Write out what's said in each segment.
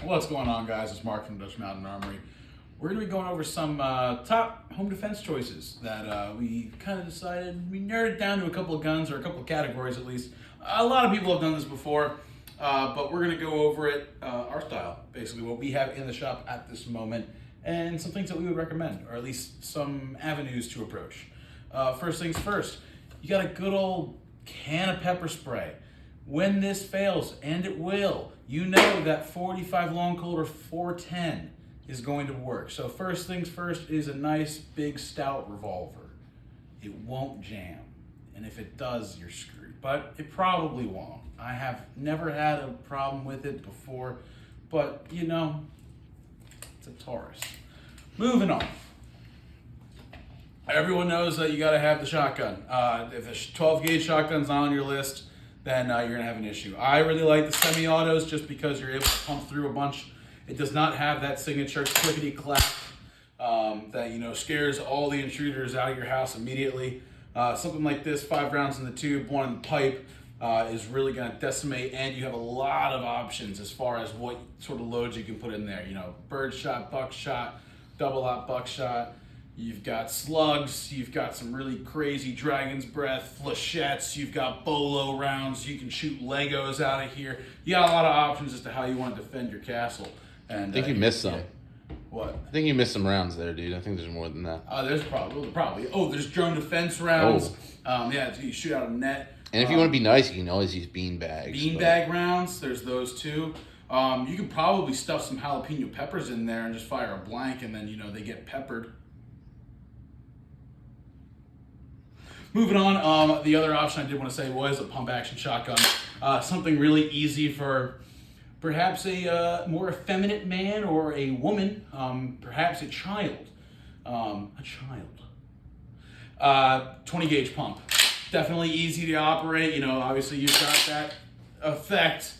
What's going on, guys? It's Mark from Dutch Mountain Armory. We're going to be going over some top home defense choices that we kind of decided. We narrowed it down to a couple of guns, or a couple of categories at least. A lot of people have done this before, but we're going to go over it our style, basically what we have in the shop at this moment, and some things that we would recommend, or at least some avenues to approach. First things first, you got a good old can of pepper spray. When this fails, and it will, you know that 45 long Colt or 410 is going to work. So first things first is a nice big stout revolver. It won't jam, and if it does, you're screwed. But it probably won't. I have never had a problem with it before, but you know, it's a Taurus. Moving on. Everyone knows that you got to have the shotgun. If a 12 gauge shotgun's not on your list, then you're going to have an issue. I really like the semi-autos just because you're able to pump through a bunch. It does not have that signature clickety-clack that scares all the intruders out of your house immediately. Something like this, 5 rounds in the tube, 1 in the pipe, is really going to decimate, and you have a lot of options as far as what sort of loads you can put in there. Bird shot, buckshot, double aught buckshot. You've got slugs, you've got some really crazy dragon's breath, flechettes, you've got bolo rounds, you can shoot Legos out of here. You got a lot of options as to how you want to defend your castle. And I think you missed some. What? I think you missed some rounds there, dude. I think there's more than that. There's probably. Oh, there's drone defense rounds. You shoot out a net. And if you want to be nice, you can always use bean bags. Beanbag rounds, there's those too. You could probably stuff some jalapeno peppers in there and just fire a blank, and then they get peppered. Moving on, the other option I did want to say was a pump action shotgun. Something really easy for perhaps a more effeminate man or a woman, perhaps a child. 20 gauge pump. Definitely easy to operate. Obviously you've got that effect,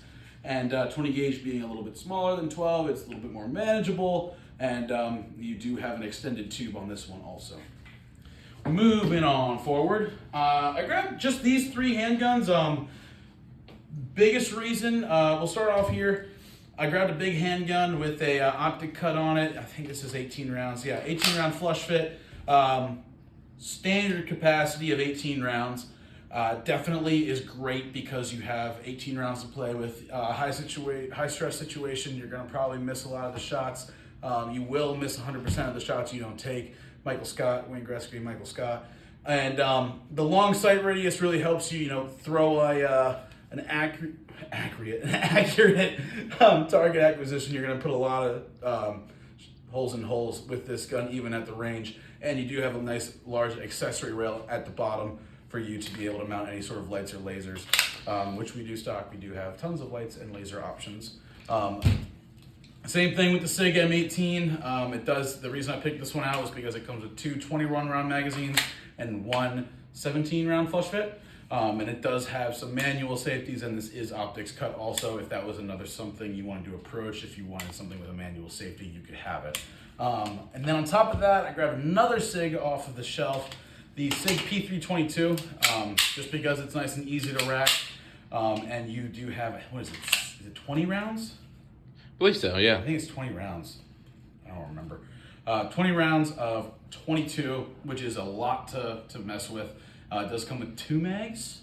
and 20 gauge being a little bit smaller than 12, it's a little bit more manageable, and you do have an extended tube on this one also. Moving on forward, I grabbed just these 3 handguns. Biggest reason, we'll start off here. I grabbed a big handgun with a optic cut on it. I think this is 18 rounds. Yeah, 18 round flush fit. Standard capacity of 18 rounds. Definitely is great because you have 18 rounds to play with. High stress situation, you're going to probably miss a lot of the shots. You will miss 100% of the shots you don't take. Michael Scott, Wayne Gretzky, Michael Scott. And the long sight radius really helps you, throw an accurate target acquisition. You're going to put a lot of holes with this gun, even at the range. And you do have a nice large accessory rail at the bottom for you to be able to mount any sort of lights or lasers, which we do stock. We do have tons of lights and laser options. Same thing with the SIG M18. It does. The reason I picked this one out was because it comes with 2 21 round magazines and 1 17 round flush fit. And it does have some manual safeties, and this is optics cut also. If that was another something you wanted to approach, if you wanted something with a manual safety, you could have it. And then on top of that, I grabbed another SIG off of the shelf, the SIG P322, just because it's nice and easy to rack. And you do have, what is it? Is it 20 rounds? I believe so, yeah. I think it's 20 rounds. I don't remember. 20 rounds of 22, which is a lot to mess with. It does come with 2 mags.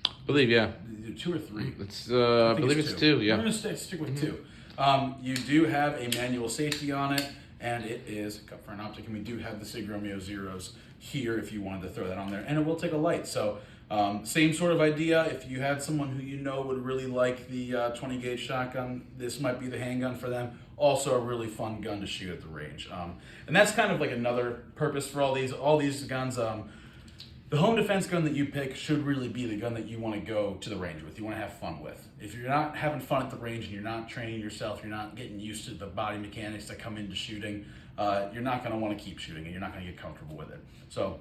I believe, yeah. 2 or 3. I believe it's 2, yeah. We're going to stick with 2. You do have a manual safety on it, and it is cut for an optic, and we do have the SIG Romeo Zeros here if you wanted to throw that on there, and it will take a light. So same sort of idea. If you had someone who would really like the 20 gauge shotgun, this might be the handgun for them. Also a really fun gun to shoot at the range. And that's kind of like another purpose for all these guns. The home defense gun that you pick should really be the gun that you want to go to the range with, you want to have fun with. If you're not having fun at the range and you're not training yourself, you're not getting used to the body mechanics that come into shooting, you're not going to want to keep shooting and you're not going to get comfortable with it. So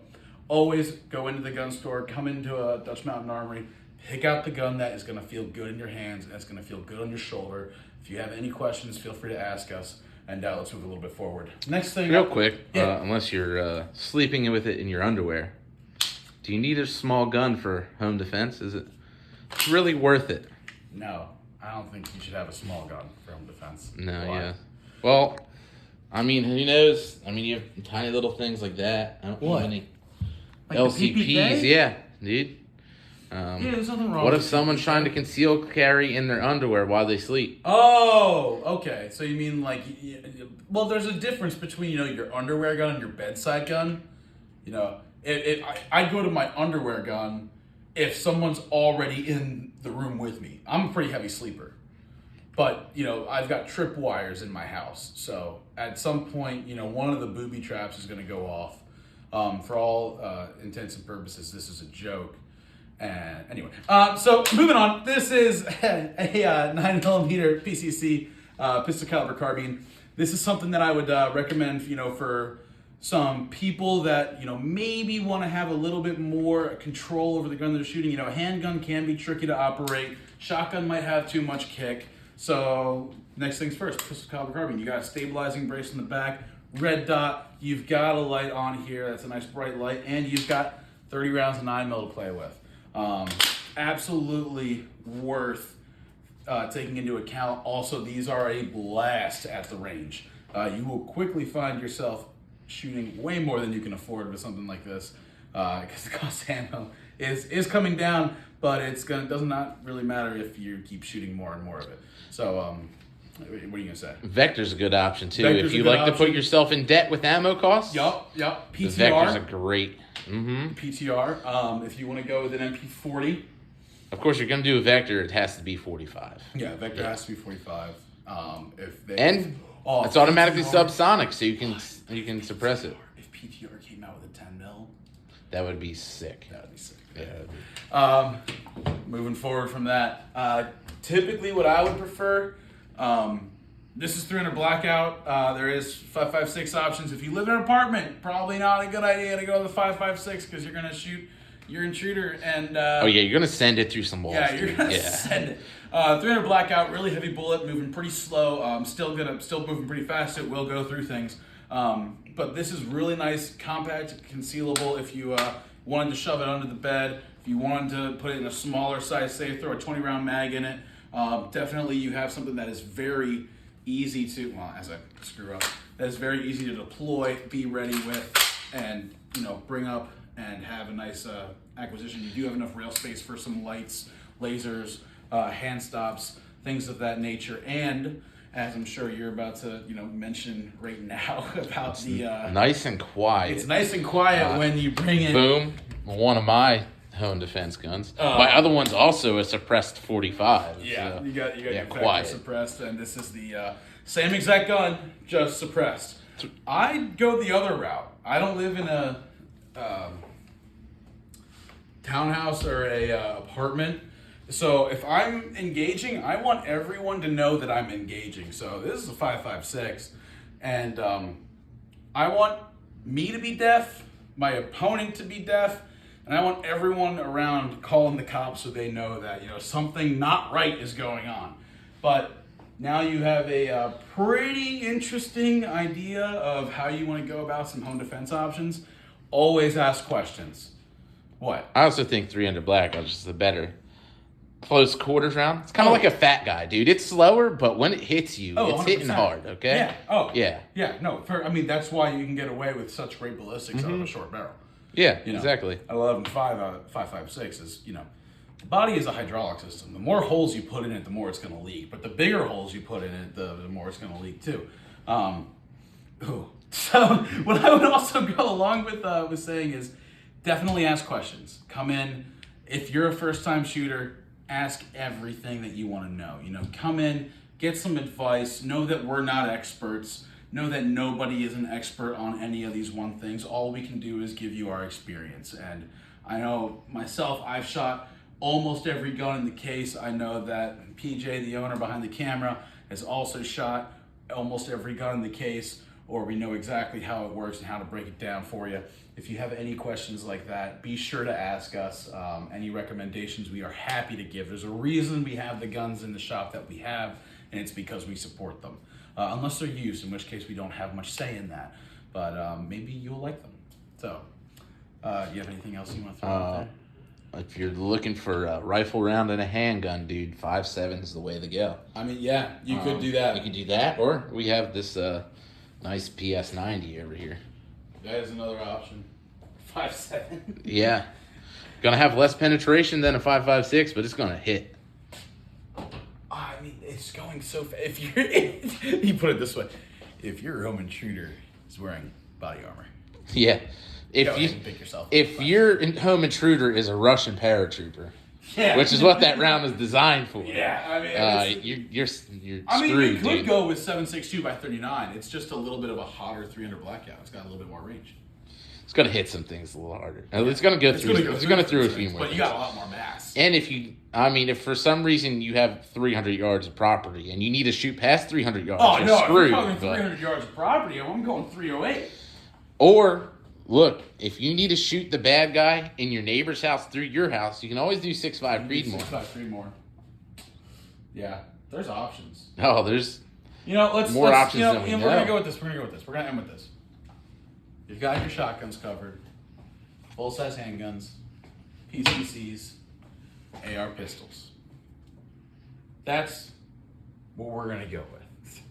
always go into the gun store, come into a Dutch Mountain Armory, pick out the gun that is going to feel good in your hands and it's going to feel good on your shoulder. If you have any questions, feel free to ask us. And let's move a little bit forward. Next thing. Real quick, unless you're sleeping with it in your underwear, do you need a small gun for home defense? Is it really worth it? No. I don't think you should have a small gun for home defense. No, Why? yeah. Well, I mean, who knows? I mean, you have tiny little things like that. I don't know What? any Like the LCPs. PPK? Yeah, dude. Yeah, there's nothing wrong What with if someone's trying to conceal carry in their underwear while they sleep? Oh, okay. So you mean like, well, there's a difference between, your underwear gun and your bedside gun. I go to my underwear gun if someone's already in the room with me. I'm a pretty heavy sleeper. But, I've got trip wires in my house. So at some point, one of the booby traps is going to go off. For all intents and purposes, this is a joke. And anyway, so moving on. This is a 9mm PCC pistol caliber carbine. This is something that I would recommend, for some people that maybe want to have a little bit more control over the gun they're shooting. A handgun can be tricky to operate. Shotgun might have too much kick. So next things first, pistol caliber carbine. You got a stabilizing brace in the back, red dot. You've got a light on here. That's a nice bright light, and you've got 30 rounds of 9mm to play with. Absolutely worth taking into account. Also, these are a blast at the range. You will quickly find yourself shooting way more than you can afford with something like this, because the cost of ammo is coming down, but does not really matter if you keep shooting more and more of it. So, what are you gonna say? Vector's a good option too. Vector's If you a good like to put option. yourself in debt with ammo costs, Yup. the PTR. Vector's a great. Mm-hmm. PTR. If you want to go with an MP40. Of course, you're gonna do a Vector. It has to be 45. Yeah, Vector has to be 45. If they And Oh, it's automatically PTR. subsonic, so you can suppress it. If PTR came out with a 10mm, That would be sick. that would be sick. Yeah. Moving forward from that, typically what I would prefer, this is 300 blackout. There is 5.56 options. If you live in an apartment, probably not a good idea to go to the 5.56 because you're gonna shoot your intruder and. Oh yeah, you're gonna send it through some walls. Yeah, you're dude. gonna Yeah. send it. 300 blackout, really heavy bullet, moving pretty slow. Still moving pretty fast. It will go through things. But this is really nice, compact, concealable. If you wanted to shove it under the bed, if you wanted to put it in a smaller size safe, throw a 20-round mag in it. Definitely, you have something that is very easy to. Well, as I screw up, that is very easy to deploy, be ready with, and bring up and have a nice acquisition. You do have enough rail space for some lights, lasers, hand stops, things of that nature. And as I'm sure you're about to mention right now about the Nice and quiet. it's nice and quiet when you bring in Boom. One of my home defense guns. My other one's also a suppressed 45. Yeah, so, you got your Vector quiet. suppressed, and this is the same exact gun, just suppressed. I go the other route. I don't live in a townhouse or a apartment, so if I'm engaging, I want everyone to know that I'm engaging. So this is a 5.56, and I want me to be deaf, my opponent to be deaf, and I want everyone around calling the cops so they know that something not right is going on. But now you have a pretty interesting idea of how you want to go about some home defense options. Always ask questions. What? I also think 300 blackout is just the better close quarters round. It's kind of like a fat guy, dude. It's slower, but when it hits you, it's hitting 100%. hard. Okay. Yeah. Oh. Yeah. Yeah. No. That's why you can get away with such great ballistics out of a short barrel. Yeah. You know, Exactly. 11.5 5.56 is the body is a hydraulic system. The more holes you put in it, the more it's going to leak. But the bigger holes you put in it, the more it's going to leak too. So what I would also go along with saying is definitely ask questions. Come in. If you're a first-time shooter, ask everything that you want to know. Come in, get some advice. Know that we're not experts. Know that nobody is an expert on any of these one things. All we can do is give you our experience. And I know myself, I've shot almost every gun in the case. I know that PJ, the owner behind the camera, has also shot almost every gun in the case, or we know exactly how it works and how to break it down for you. If you have any questions like that, be sure to ask us. Any recommendations we are happy to give. There's a reason we have the guns in the shop that we have, and it's because we support them. Unless they're used, in which case we don't have much say in that. But maybe you'll like them. So, you have anything else you want to throw out there? if you're looking for a rifle round and a handgun, dude, 5.7 is the way to go. I mean, yeah, you could do that. You could do that, or we have this nice PS90 over here. That is another option. 5.7. Yeah, gonna have less penetration than a 5.56, but it's gonna hit. I mean, it's going so fast. If you're, you put it this way, if your home intruder is wearing body armor, Yeah, go ahead and pick yourself. if your home intruder is a Russian paratrooper, which is what that round is designed for. Yeah, I mean, you're I mean, screwed, you could dude. go with 7.62 by 39. It's just a little bit of a hotter 300 blackout. It's got a little bit more range. It's gonna hit some things a little harder. It's gonna go through. It's gonna through a few more. But you things. got a lot more mass. And if for some reason you have 300 yards of property and you need to shoot past 300 yards, Oh you're no! If screwed. you're talking but- 300 yards of property, I'm going 308. Or look, if you need to shoot the bad guy in your neighbor's house through your house, you can always do 6.5 Creedmoor. 6.5 Creedmoor. Yeah, there's options. Oh, there's Let's More options you know, than we We're know. gonna go with this. We're gonna end with this. You've got your shotguns covered, full size handguns, PCCs, AR pistols. That's what we're gonna go with.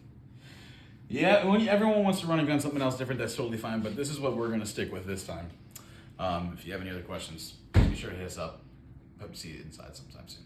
Yeah, when everyone wants to run and gun something else different, that's totally fine. But this is what we're gonna stick with this time. If you have any other questions, be sure to hit us up. Hope to see you inside sometime soon.